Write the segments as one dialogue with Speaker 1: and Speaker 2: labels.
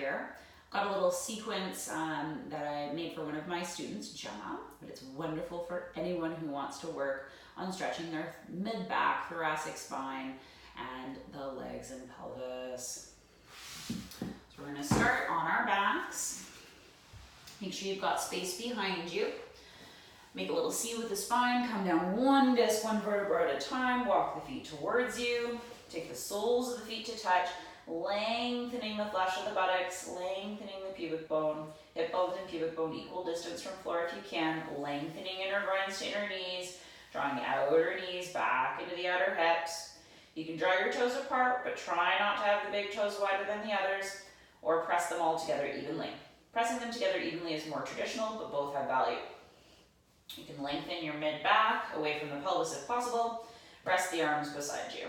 Speaker 1: here. Got a little sequence that I made for one of my students, Jemma, but it's wonderful for anyone who wants to work on stretching their mid-back, thoracic spine, and the legs and pelvis. So we're gonna start on our backs. Make sure you've got space behind you. Make a little C with the spine, come down one disc, one vertebra at a time, walk the feet towards you, take the soles of the feet to touch, lengthening the flesh of the buttocks, lengthening the pubic bone, hip bones and pubic bone equal distance from floor if you can, lengthening inner groins to inner knees, drawing outer knees back into the outer hips. You can draw your toes apart, but try not to have the big toes wider than the others, or press them all together evenly. Pressing them together evenly is more traditional, but both have value. You can lengthen your mid-back away from the pelvis if possible. Rest the arms beside you.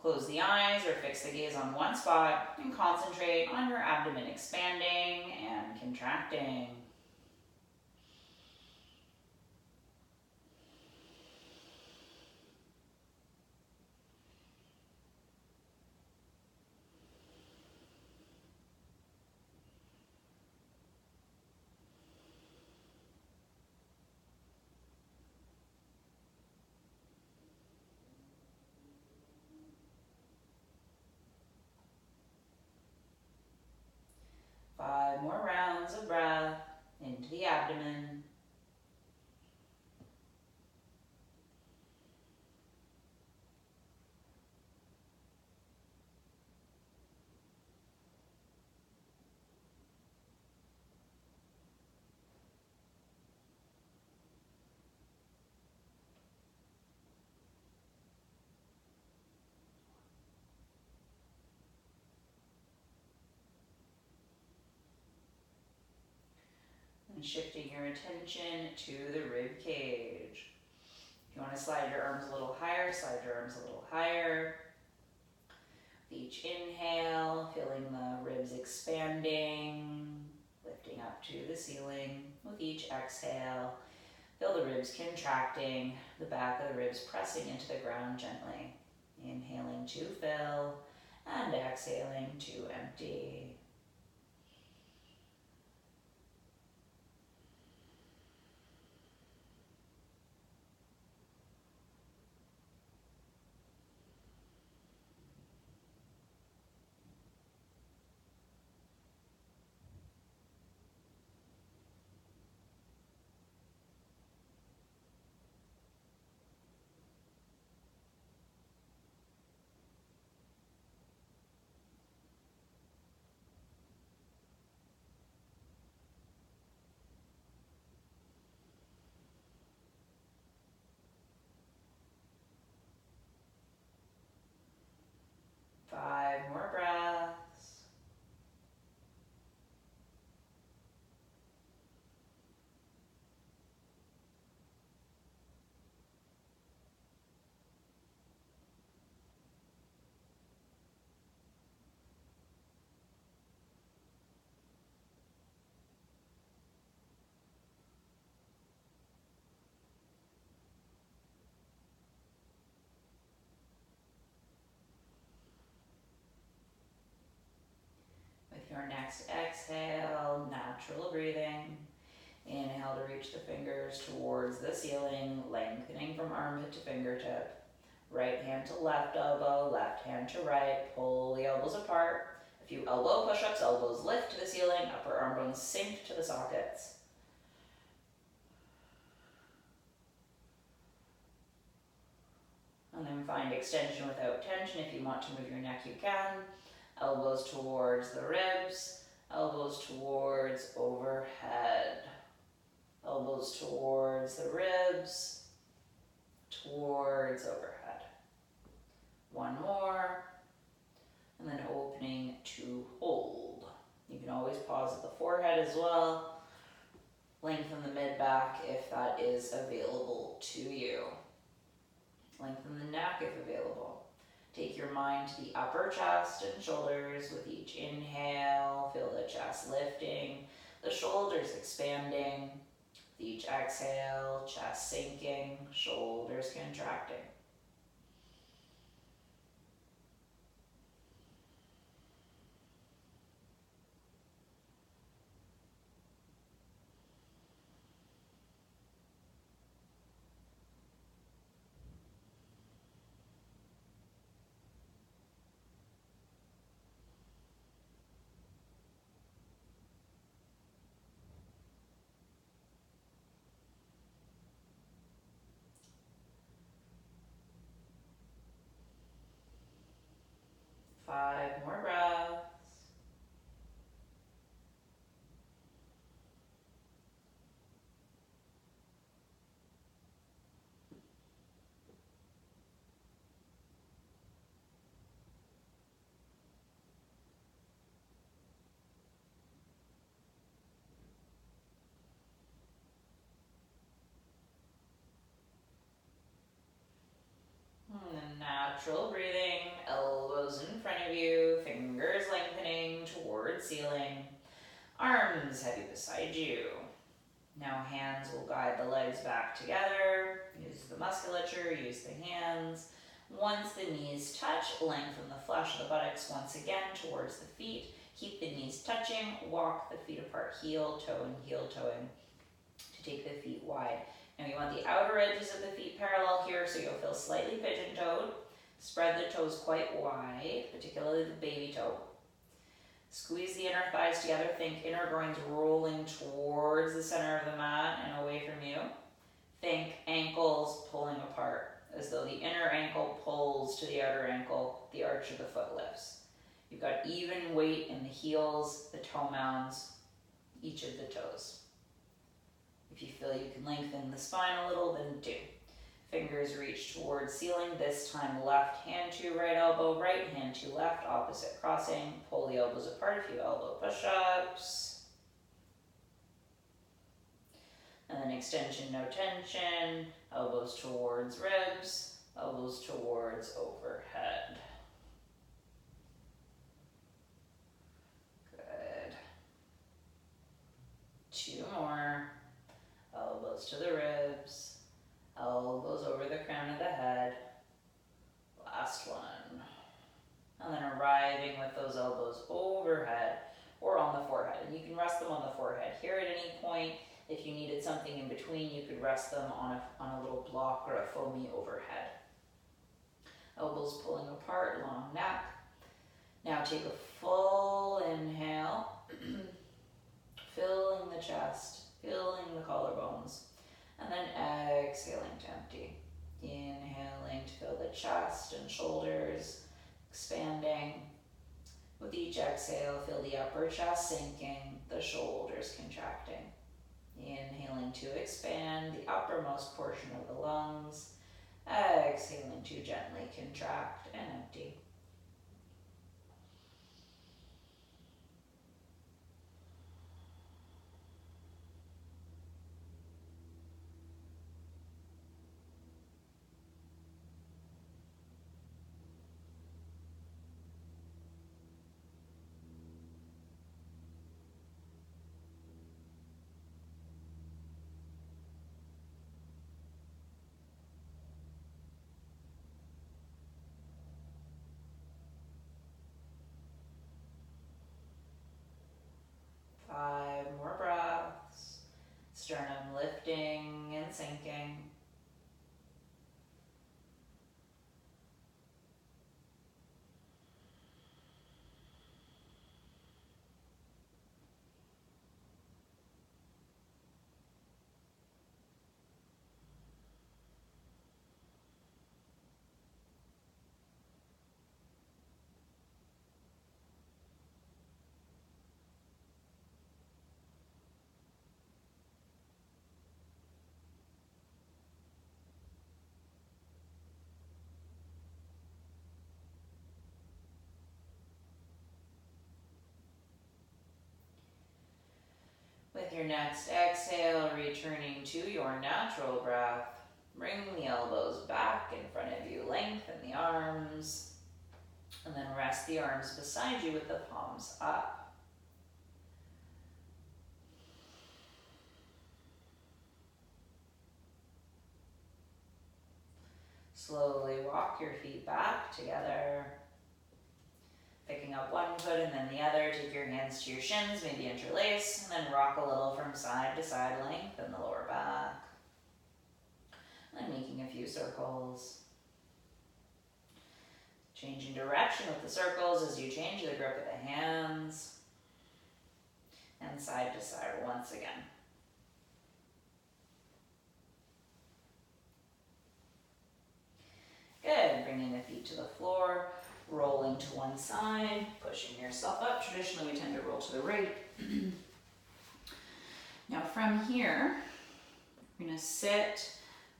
Speaker 1: Close the eyes or fix the gaze on one spot and concentrate on your abdomen expanding and contracting. Five more rounds of breath into the abdomen. And shifting your attention to the rib cage. If you want to slide your arms a little higher, slide your arms a little higher. With each inhale, feeling the ribs expanding, lifting up to the ceiling. With each exhale, feel the ribs contracting, the back of the ribs pressing into the ground gently. Inhaling to fill and exhaling to empty. Five more breaths. With your next exhale, natural breathing. Inhale to reach the fingers towards the ceiling, lengthening from armpit to fingertip. Right hand to left elbow, left hand to right. Pull the elbows apart. A few elbow push-ups, elbows lift to the ceiling, upper arm bones sink to the sockets. And then find extension without tension. If you want to move your neck, you can. Elbows towards the ribs, elbows towards overhead. Elbows towards the ribs, towards overhead. One more, and then opening to hold. You can always pause at the forehead as well. Lengthen the mid-back if that is available to you. Lengthen the neck if available. Take your mind to the upper chest and shoulders with each inhale. Feel the chest lifting, the shoulders expanding. With each exhale, chest sinking, shoulders contracting. towards ceiling. Arms heavy beside you. Now hands will guide the legs back together. Use the musculature, use the hands. Once the knees touch, lengthen the flesh of the buttocks once again towards the feet. Keep the knees touching, walk the feet apart, heel toeing to take the feet wide. Now you want the outer edges of the feet parallel here, so you'll feel slightly pigeon-toed. Spread the toes quite wide, particularly the baby toe. Squeeze the inner thighs together. Think inner groins rolling towards the center of the mat and away from you. Think ankles pulling apart, as though the inner ankle pulls to the outer ankle, the arch of the foot lifts. You've got even weight in the heels, the toe mounds, each of the toes. If you feel you can lengthen the spine a little, then do. Fingers reach towards ceiling, this time left hand to right elbow, right hand to left, opposite crossing. Pull the elbows apart, a few elbow push-ups. And then extension, no tension. Elbows towards ribs, elbows towards overhead. Good. 2 more. Elbows to the ribs, elbows over the crown of the head. Last one. And then arriving with those elbows overhead or on the forehead. And you can rest them on the forehead here at any point. If you needed something in between, you could rest them on a little block or a foamy overhead. Elbows pulling apart, long neck. Now take a full inhale, filling the chest, filling the collarbones, and then exhaling to empty. Inhaling to fill the chest and shoulders, expanding. With each exhale, feel the upper chest sinking, the shoulders contracting. Inhaling to expand the uppermost portion of the lungs, exhaling to gently contract and empty. Sternum lifting and sinking. With your next exhale, returning to your natural breath, bring the elbows back in front of you, lengthen the arms, and then rest the arms beside you with the palms up. Slowly walk your feet back together. Picking up one foot and then the other, take your hands to your shins, maybe interlace, and then rock a little from side to side, lengthen the lower back. And then making a few circles. Changing direction with the circles as you change the grip of the hands. And side to side once again. Good, bringing the feet to the floor. Rolling to one side, pushing yourself up. Traditionally, we tend to roll to the right. Now from here, we're going to sit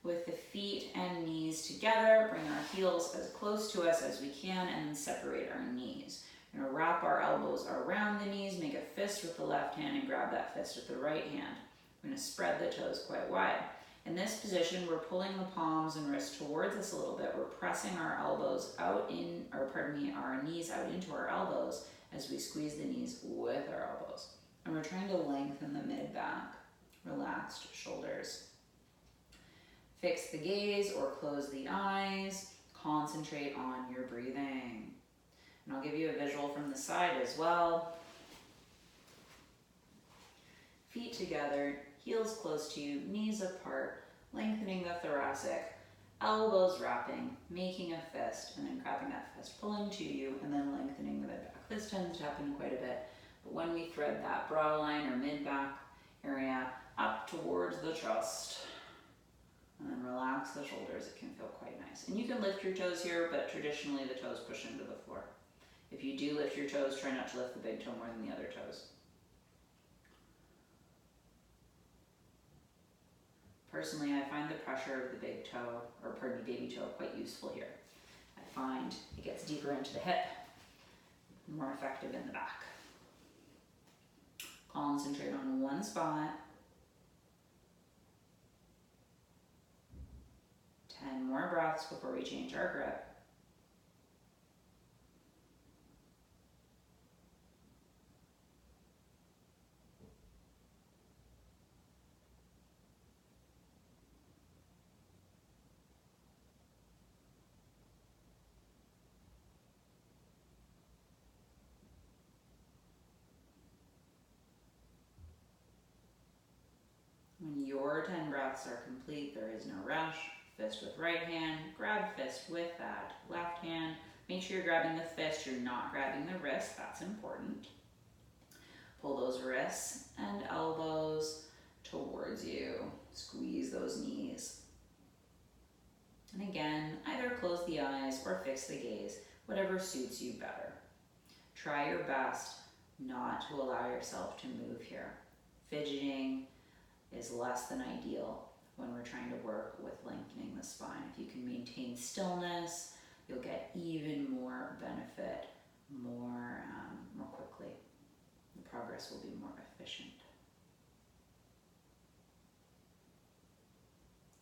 Speaker 1: with the feet and knees together. Bring our heels as close to us as we can and then separate our knees. We're going to wrap our elbows around the knees, make a fist with the left hand and grab that fist with the right hand. We're going to spread the toes quite wide. In this position, we're pulling the palms and wrists towards us a little bit. We're pressing our elbows out our knees out into our elbows as we squeeze the knees with our elbows. And we're trying to lengthen the mid-back, relaxed shoulders. Fix the gaze or close the eyes. Concentrate on your breathing. And I'll give you a visual from the side as well. Feet together, heels close to you, knees apart, lengthening the thoracic, elbows wrapping, making a fist, and then grabbing that fist, pulling to you, and then lengthening the mid-back. This tends to happen quite a bit, but when we thread that brow line or mid-back area up towards the chest, and then relax the shoulders, it can feel quite nice. And you can lift your toes here, but traditionally the toes push into the floor. If you do lift your toes, try not to lift the big toe more than the other toes. Personally, I find the pressure of the big toe, or pardon me, baby toe, quite useful here. I find it gets deeper into the hip, more effective in the back. Concentrate on one spot. 10 more breaths before we change our grip. When your 10 breaths are complete, there is no rush. Fist with right hand, grab fist with that left hand. Make sure you're grabbing the fist, you're not grabbing the wrist, that's important. Pull those wrists and elbows towards you. Squeeze those knees. And again, either close the eyes or fix the gaze, whatever suits you better. Try your best not to allow yourself to move here. Fidgeting is less than ideal when we're trying to work with lengthening the spine. If you can maintain stillness, you'll get even more benefit more quickly. The progress will be more efficient.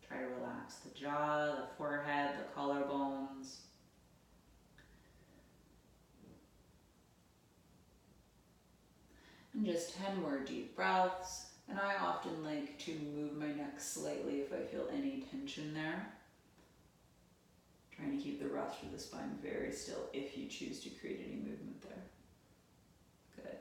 Speaker 1: Try to relax the jaw, the forehead, the collarbones. And just 10 more deep breaths. And I often like to move my neck slightly if I feel any tension there. Trying to keep the rest of the spine very still if you choose to create any movement there. Good.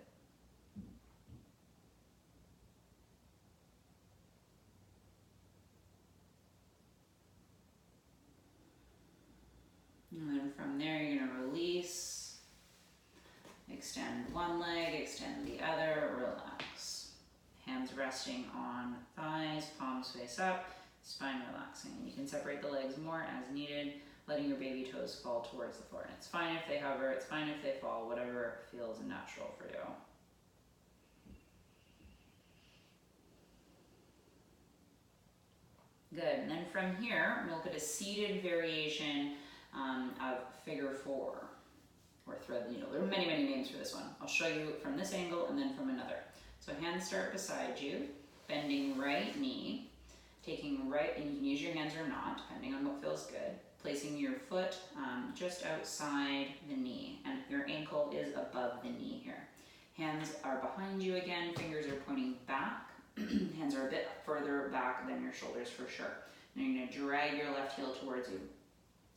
Speaker 1: And then from there, you're going to release. Extend one leg, extend the other, relax. Hands resting on thighs, palms face up, spine relaxing. And you can separate the legs more as needed, letting your baby toes fall towards the floor. And it's fine if they hover, it's fine if they fall, whatever feels natural for you. Good, and then from here, we'll look at a seated variation of figure 4, or thread the needle. There are many, many names for this one. I'll show you from this angle and then from another. So hands start beside you, bending right knee, taking right, and you can use your hands or not, depending on what feels good. Placing your foot just outside the knee, and your ankle is above the knee here. Hands are behind you again, fingers are pointing back. Hands are a bit further back than your shoulders for sure. And you're gonna drag your left heel towards you.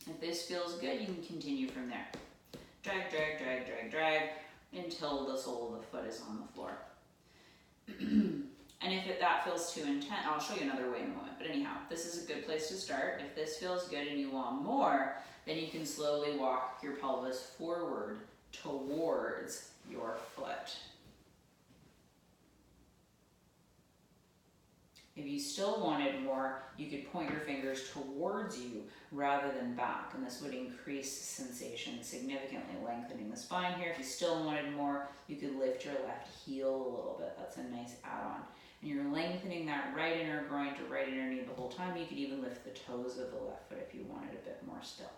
Speaker 1: If this feels good, you can continue from there. Drag, drag, drag, drag, drag, until the sole of the foot is on the floor. And if that feels too intense, I'll show you another way in a moment, but anyhow, this is a good place to start. If this feels good and you want more, then you can slowly walk your pelvis forward towards your foot. If you still wanted more, you could point your fingers towards you rather than back, and this would increase sensation significantly, lengthening the spine here. If you still wanted more, you could lift your left heel a little bit. That's a nice add-on. And you're lengthening that right inner groin to right inner knee the whole time. You could even lift the toes of the left foot if you wanted a bit more still.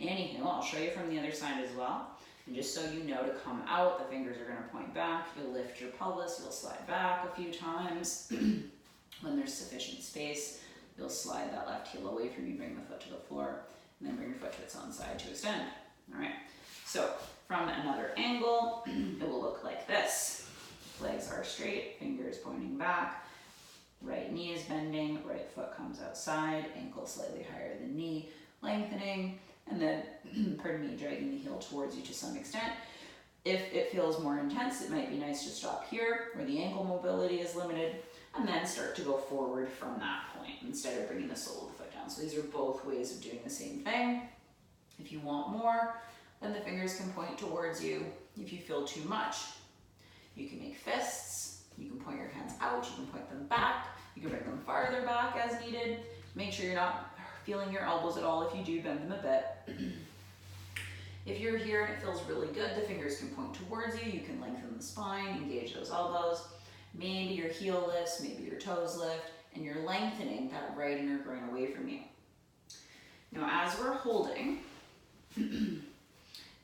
Speaker 1: Anywho, I'll show you from the other side as well. And just so you know, to come out, the fingers are going to point back. You'll lift your pelvis, you'll slide back a few times. When there's sufficient space, you'll slide that left heel away from you, bring the foot to the floor, and then bring your foot to its own side to extend. All right, So from another angle, it will look like this. Legs are straight, fingers pointing back, right knee is bending, right foot comes outside, ankle slightly higher than knee, lengthening, and then, pardon me, dragging the heel towards you to some extent. If it feels more intense, it might be nice to stop here where the ankle mobility is limited, and then start to go forward from that point instead of bringing the sole of the foot down. So these are both ways of doing the same thing. If you want more, then the fingers can point towards you. If you feel too much, you can make fists, you can point your hands out, you can point them back, you can bring them farther back as needed. Make sure you're not feeling your elbows at all if you do bend them a bit. If you're here and it feels really good, the fingers can point towards you, you can lengthen the spine, engage those elbows. Maybe your heel lifts, maybe your toes lift, and you're lengthening that right inner groin away from you. Now as we're holding, I'm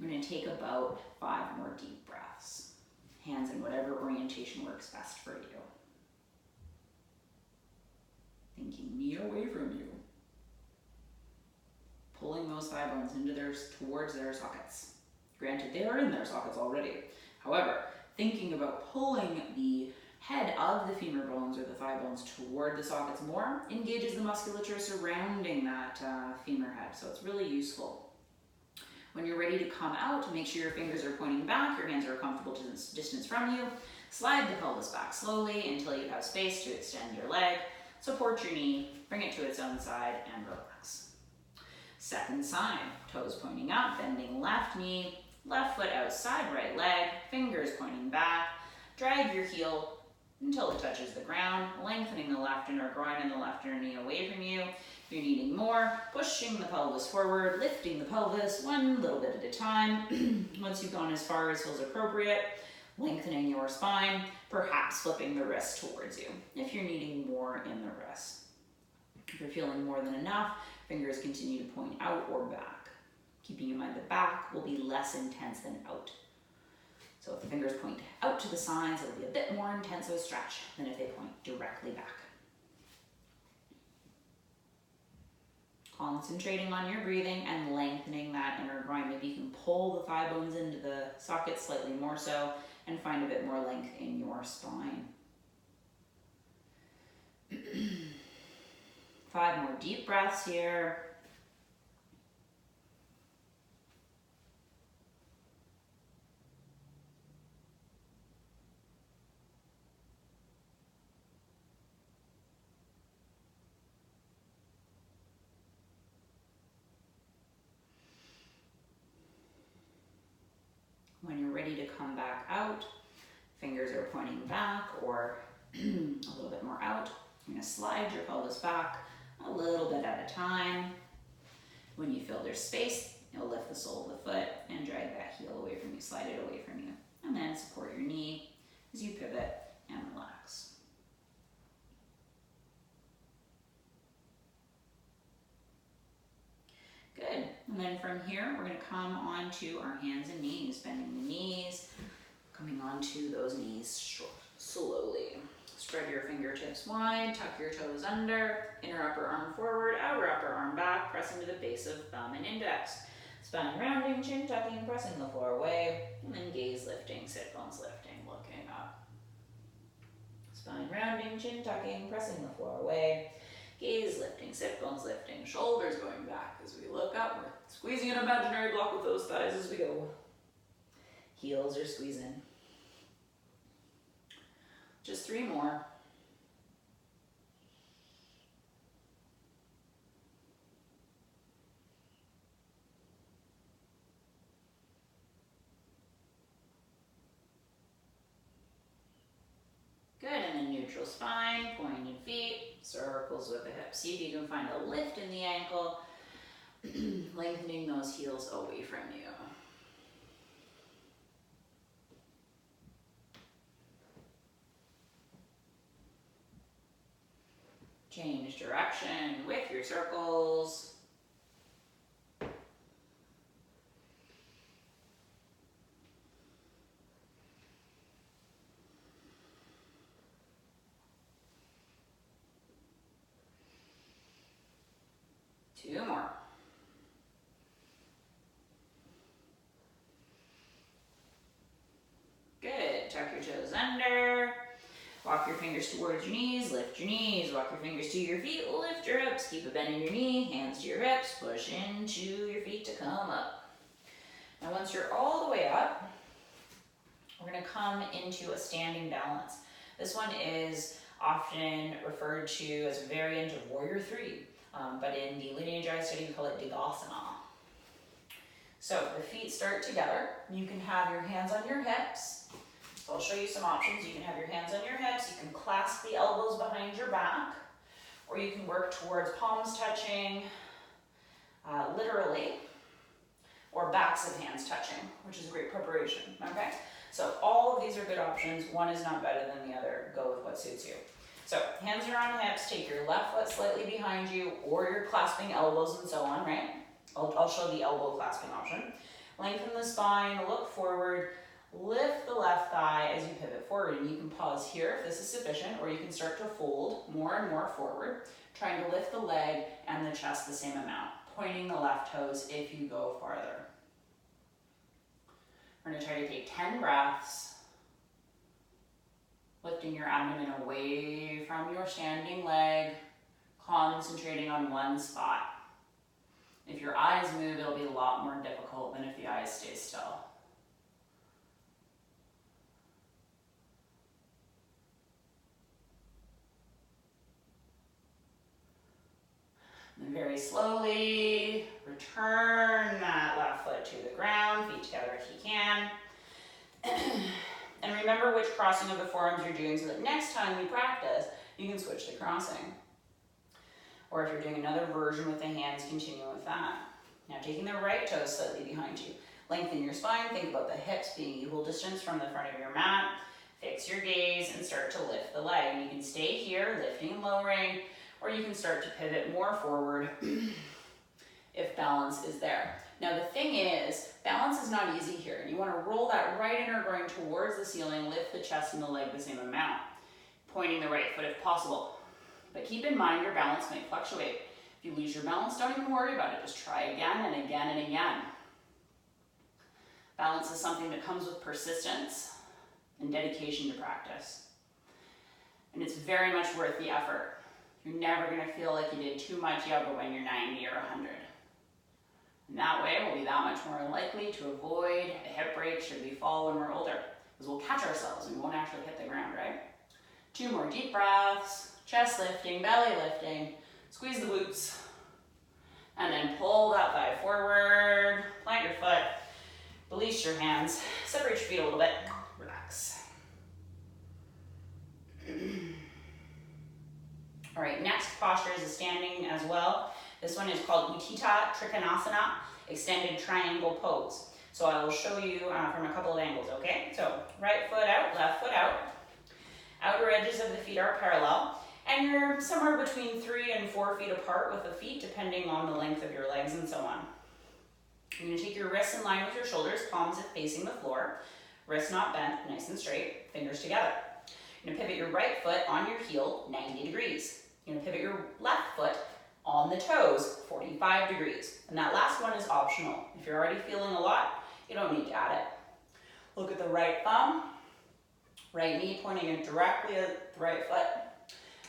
Speaker 1: going to take about 5 more deep breaths. Hands in whatever orientation works best for you. Thinking knee away from you. Pulling those thigh bones towards their sockets. Granted, they are in their sockets already. However, thinking about pulling the head of the femur bones or the thigh bones toward the sockets more engages the musculature surrounding that femur head, so it's really useful. When you're ready to come out, make sure your fingers are pointing back, your hands are a comfortable distance from you. Slide the pelvis back slowly until you have space to extend your leg. Support your knee, bring it to its own side, and relax. Second side, toes pointing up, bending left knee, left foot outside right leg, fingers pointing back. Drag your heel until it touches the ground, lengthening the left inner groin and the left inner knee away from you. If you're needing more, pushing the pelvis forward, lifting the pelvis one little bit at a time. Once you've gone as far as feels appropriate, lengthening your spine, perhaps flipping the wrist towards you if you're needing more in the wrist. If you're feeling more than enough, fingers continue to point out or back. Keeping in mind the back will be less intense than out. So if the fingers point out to the sides, it'll be a bit more intense of a stretch than if they point directly back. Concentrating on your breathing and lengthening that inner groin. Maybe you can pull the thigh bones into the socket slightly more so and find a bit more length in your spine. 5 more deep breaths here. When you're ready to come back out, fingers are pointing back or a little bit more out. You're going to slide your pelvis back a little bit at a time. When you feel there's space, you'll lift the sole of the foot and drag that heel away from you, slide it away from you. And then support your knee as you pivot and relax. Good. And then from here, we're going to come onto our hands and knees, bending the knees, coming onto those knees slowly. Spread your fingertips wide, tuck your toes under, inner upper arm forward, outer upper arm back, press into the base of thumb and index. Spine rounding, chin tucking, pressing the floor away, and then gaze lifting, sit bones lifting, looking up. Spine rounding, chin tucking, pressing the floor away. Gaze lifting, sit bones lifting, shoulders going back as we look up. We're squeezing an imaginary block with those thighs as we go. Heels are squeezing. Just 3 more. Good, and then neutral spine, pointed feet, circles with the hips. See if you can find a lift in the ankle, lengthening those heels away from you. Change direction with your circles. Two more. under. Walk your fingers towards your knees, lift your knees. Walk your fingers to your feet, lift your hips. Keep a bend in your knee, hands to your hips. Push into your feet to come up. Now once you're all the way up, we're gonna come into a standing balance. This one is often referred to as a variant of Warrior 3, but in the lineage I study, we call it Digasana. So the feet start together. You can have your hands on your hips. So I'll show you some options. You can have your hands on your hips. You can clasp the elbows behind your back, or you can work towards palms touching, literally, or backs of hands touching, which is a great preparation, okay? So all of these are good options. One is not better than the other. Go with what suits you. So hands are on hips. Take your left foot slightly behind you, or you're clasping elbows and so on, right? I'll show the elbow clasping option. Lengthen the spine, look forward, lift the left thigh as you pivot forward. And you can pause here if this is sufficient, or you can start to fold more and more forward, trying to lift the leg and the chest the same amount, pointing the left toes if you go farther. We're going to try to take 10 breaths, lifting your abdomen away from your standing leg, concentrating on one spot. If your eyes move, it'll be a lot more difficult than if the eyes stay still. And very slowly, return that left foot to the ground, feet together if you can. And remember which crossing of the forearms you're doing so that next time you practice, you can switch the crossing. Or if you're doing another version with the hands, continue with that. Now taking the right toes slightly behind you. Lengthen your spine, think about the hips being equal distance from the front of your mat. Fix your gaze and start to lift the leg. And you can stay here, lifting and lowering, or you can start to pivot more forward if balance is there. Now the thing is, balance is not easy here. You want to roll that right inner groin towards the ceiling, lift the chest and the leg the same amount, pointing the right foot if possible. But keep in mind your balance might fluctuate. If you lose your balance, don't even worry about it. Just try again and again and again. Balance is something that comes with persistence and dedication to practice. And it's very much worth the effort. You're never going to feel like you did too much yoga when you're 90 or 100. And that way we'll be that much more likely to avoid a hip break should we fall when we're older. Because we'll catch ourselves and we won't actually hit the ground, right? 2 more deep breaths. Chest lifting, belly lifting, squeeze the glutes, and then pull that thigh forward, plant your foot, release your hands, separate your feet a little bit, relax. All right, next posture is a standing as well. This one is called Utthita Trikonasana, extended triangle pose. So I will show you from a couple of angles, okay? So right foot out, left foot out. Outer edges of the feet are parallel. And you're somewhere between 3 and 4 feet apart with the feet, depending on the length of your legs and so on. You're going to take your wrists in line with your shoulders, palms facing the floor, wrists not bent, nice and straight, fingers together. You're going to pivot your right foot on your heel, 90 degrees. You're going to pivot your left foot on the toes, 45 degrees. And that last one is optional. If you're already feeling a lot, you don't need to add it. Look at the right thumb, right knee pointing in directly at the right foot,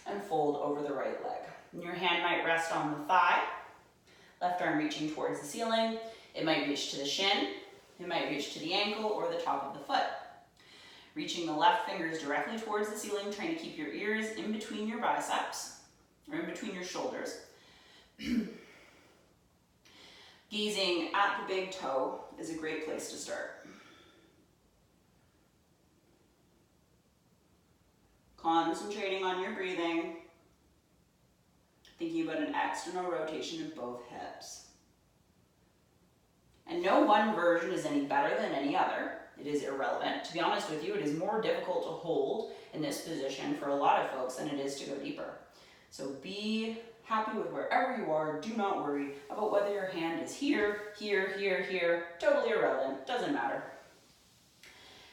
Speaker 1: and fold over the right leg. And your hand might rest on the thigh, left arm reaching towards the ceiling. It might reach to the shin, it might reach to the ankle or the top of the foot. Reaching the left fingers directly towards the ceiling, trying to keep your ears in between your biceps, or in between your shoulders. Gazing at the big toe is a great place to start. Concentrating on your breathing, thinking about an external rotation of both hips. And no one version is any better than any other. It is irrelevant. To be honest with you, it is more difficult to hold in this position for a lot of folks than it is to go deeper. So be happy with wherever you are. Do not worry about whether your hand is here, here, here, here. Totally irrelevant. Doesn't matter.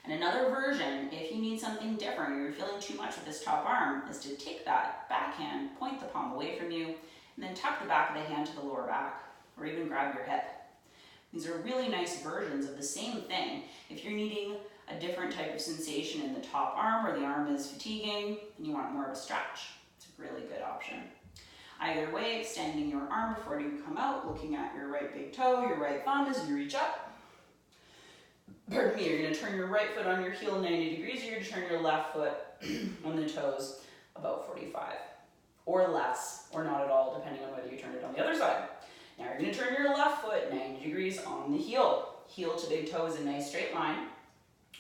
Speaker 1: And another version, if you need something different or you're feeling too much with this top arm, is to take that back hand, point the palm away from you, and then tuck the back of the hand to the lower back, or even grab your hip. These are really nice versions of the same thing. If you're needing a different type of sensation in the top arm where the arm is fatiguing and you want more of a stretch. It's a really good option. Either way, extending your arm before you come out, looking at your right big toe, your right thumb as you reach up. Pardon me, you're going to turn your right foot on your heel 90 degrees, you're going to turn your left foot on the toes about 45, or less, or not at all, depending on whether you turn it on the other side. Now you're going to turn your left foot 90 degrees on the heel. Heel to big toe is a nice straight line.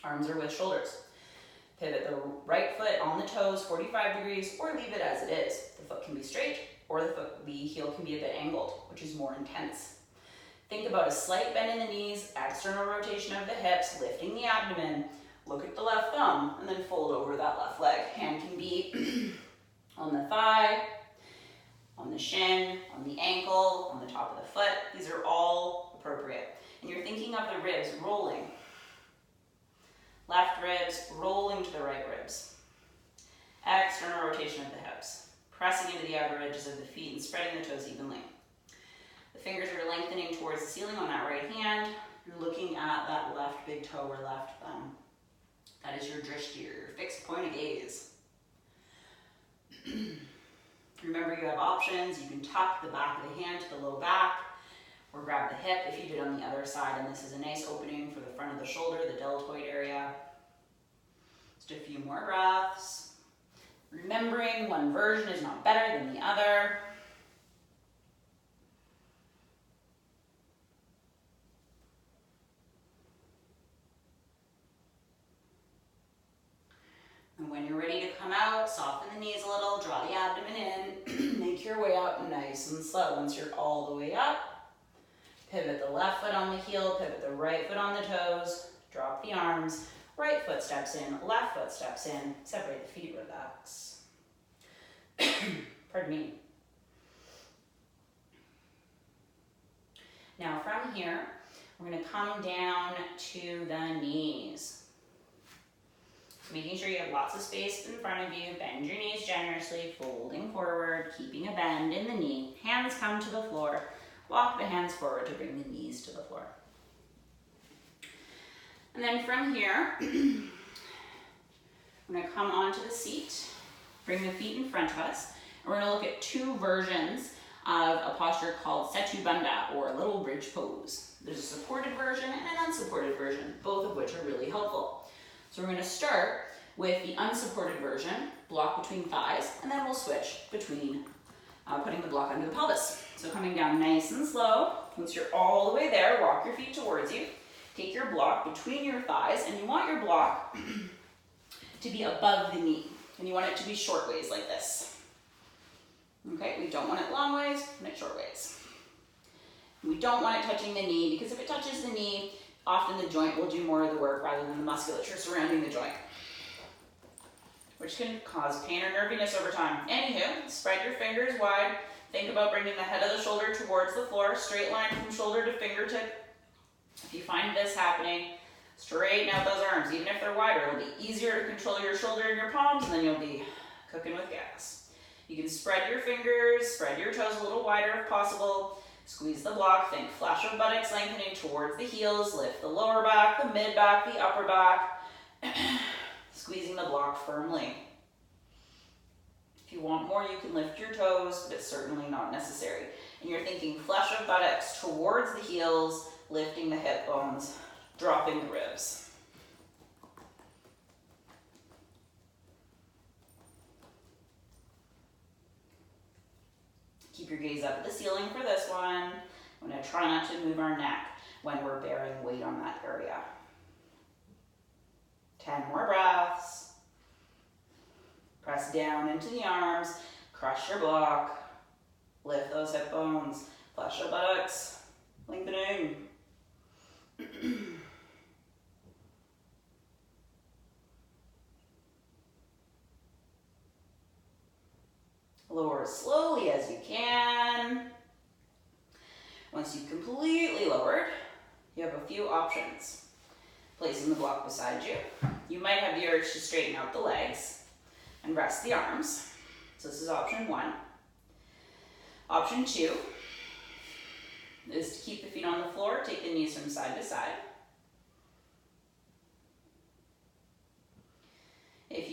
Speaker 1: Arms are with shoulders. Pivot the right foot on the toes 45 degrees, or leave it as it is. The foot can be straight, or the heel can be a bit angled, which is more intense. Think about a slight bend in the knees, external rotation of the hips, lifting the abdomen. Look at the left thumb, and then fold over that left leg. Hand can be on the thigh, on the shin, on the ankle, on the top of the foot. These are all appropriate. And you're thinking of the ribs rolling. Left ribs rolling to the right ribs. External rotation of the hips. Pressing into the outer edges of the feet and spreading the toes evenly. The fingers are lengthening towards the ceiling on that right hand. You're looking at that left big toe or left thumb. That is your drishti, your fixed point of gaze. Remember, you have options. You can tuck the back of the hand to the low back, or grab the hip if you did on the other side, and this is a nice opening for the front of the shoulder, the deltoid area. Just a few more breaths. Remembering one version is not better than the other. And when you're ready to come out, soften the knees a little, draw the abdomen in, make your way up nice and slow. Once you're all the way up, pivot the left foot on the heel, pivot the right foot on the toes, drop the arms, right foot steps in, left foot steps in, separate the feet, relax. Pardon me. Now from here, we're going to come down to the knees. Making sure you have lots of space in front of you. Bend your knees generously, folding forward, keeping a bend in the knee. Hands come to the floor. Walk the hands forward to bring the knees to the floor. And then from here, I'm going to come onto the seat, bring the feet in front of us, and we're going to look at two versions of a posture called Setu Bandha, or little bridge pose. There's a supported version and an unsupported version, both of which are really helpful. So we're going to start with the unsupported version, block between thighs, and then we'll switch between putting the block under the pelvis. So coming down nice and slow. Once you're all the way there, walk your feet towards you. Take your block between your thighs, and you want your block to be above the knee. And you want it to be short ways like this. Okay, we don't want it long ways, we want it short ways. We don't want it touching the knee, because if it touches the knee, often the joint will do more of the work rather than the musculature surrounding the joint, which can cause pain or nerviness over time. Anywho, spread your fingers wide. Think about bringing the head of the shoulder towards the floor, straight line from shoulder to fingertip. If you find this happening, straighten out those arms. Even if they're wider, it'll be easier to control your shoulder and your palms, and then you'll be cooking with gas. You can spread your fingers, spread your toes a little wider if possible. Squeeze the block, think flash of buttocks lengthening towards the heels, lift the lower back, the mid back, the upper back, squeezing the block firmly. If you want more, you can lift your toes, but it's certainly not necessary. And you're thinking flash of buttocks towards the heels, lifting the hip bones, dropping the ribs. Keep your gaze up at the ceiling for this one. I'm going to try not to move our neck when we're bearing weight on that area. 10 more breaths. Press down into the arms. Crush your block. Lift those hip bones. Flush your buttocks. Lengthening. Lower as slowly as you can. Once you've completely lowered, you have a few options. Placing the block beside you. You might have the urge to straighten out the legs and rest the arms. So this is option 1. Option 2 is to keep the feet on the floor, take the knees from side to side.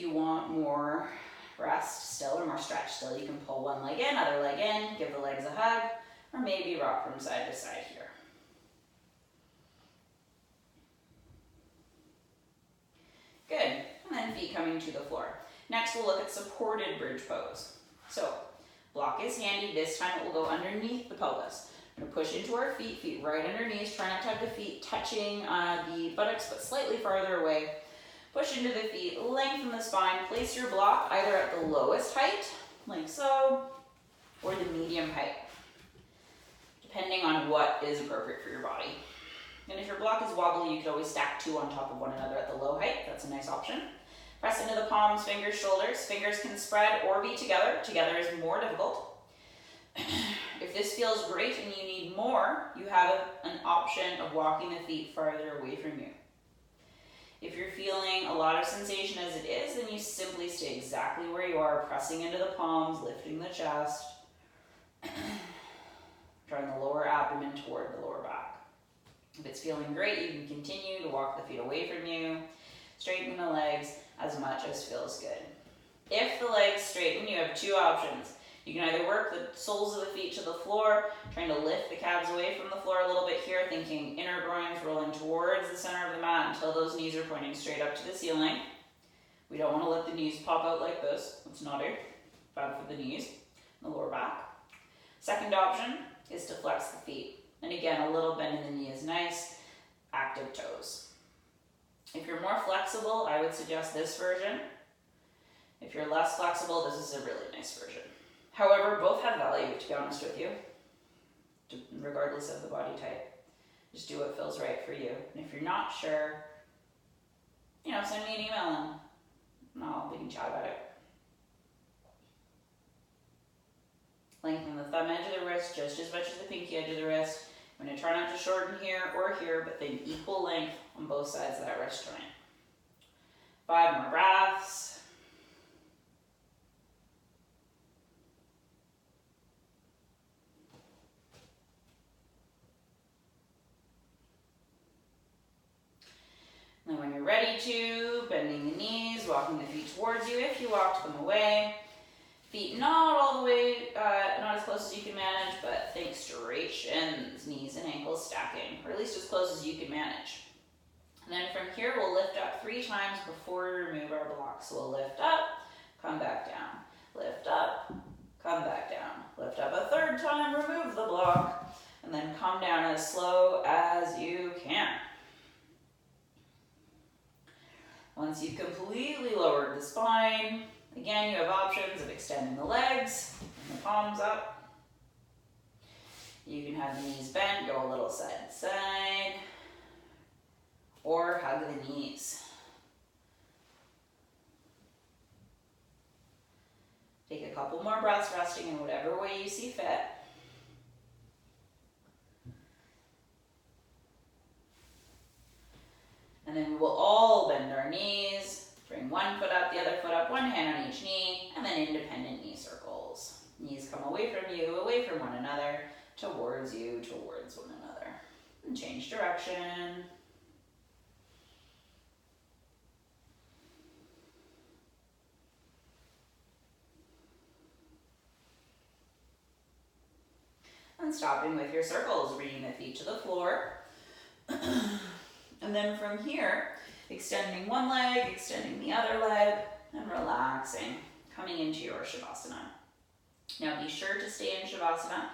Speaker 1: you want more rest still or more stretch still, you can pull one leg in, other leg in, give the legs a hug, or maybe rock from side to side here. Good, and then feet coming to the floor. Next we'll look at supported bridge pose. So, block is handy, this time it will go underneath the pelvis. We're going to push into our feet, feet right underneath, try not to have the feet touching the buttocks but slightly farther away. Push into the feet, lengthen the spine, place your block either at the lowest height, like so, or the medium height, depending on what is appropriate for your body. And if your block is wobbly, you could always stack two on top of one another at the low height. That's a nice option. Press into the palms, fingers, shoulders. Fingers can spread or be together. Together is more difficult. If this feels great and you need more, you have an option of walking the feet farther away from you. If you're feeling a lot of sensation as it is, then you simply stay exactly where you are, pressing into the palms, lifting the chest, drawing the lower abdomen toward the lower back. If it's feeling great, you can continue to walk the feet away from you, straighten the legs as much as feels good. If the legs straighten, you have two options. You can either work the soles of the feet to the floor, trying to lift the calves away from the floor a little bit here, thinking inner groins rolling towards the center of the mat until those knees are pointing straight up to the ceiling. We don't want to let the knees pop out like this. It's not bad for the knees and the lower back. Second option is to flex the feet. And again, a little bend in the knee is nice. Active toes. If you're more flexible, I would suggest this version. If you're less flexible, this is a really nice version. However, both have value, to be honest with you, regardless of the body type. Just do what feels right for you. And if you're not sure, send me an email and we can chat about it. Lengthen the thumb edge of the wrist just as much as the pinky edge of the wrist. I'm going to try not to shorten here or here, but then equal length on both sides of that wrist joint. 5 more breaths. Then when you're ready to, bending the knees, walking the feet towards you if you walked them away. Feet not all the way, not as close as you can manage, but think straight shins, knees and ankles stacking, or at least as close as you can manage. And then from here, we'll lift up 3 times before we remove our block. So we'll lift up, come back down, lift up, come back down, lift up a 3rd time, remove the block, and then come down as slow as you can. Once you've completely lowered the spine, again, you have options of extending the legs and the palms up. You can have the knees bent, go a little side to side, or hug the knees. Take a couple more breaths, resting in whatever way you see fit. And then we will all bend our knees, bring one foot up, the other foot up, one hand on each knee, and then independent knee circles. Knees come away from you, away from one another, towards you, towards one another. And change direction. And stopping with your circles, bringing the feet to the floor. And then from here, extending one leg, extending the other leg, and relaxing, coming into your Shavasana. Now be sure to stay in Shavasana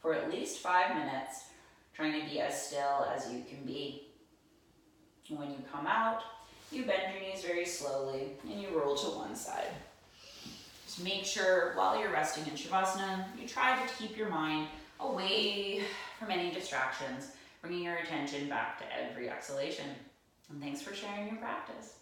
Speaker 1: for at least 5 minutes, trying to be as still as you can be. And when you come out, you bend your knees very slowly and you roll to one side. Just make sure while you're resting in Shavasana, you try to keep your mind away from any distractions, bringing your attention back to every exhalation. And thanks for sharing your practice.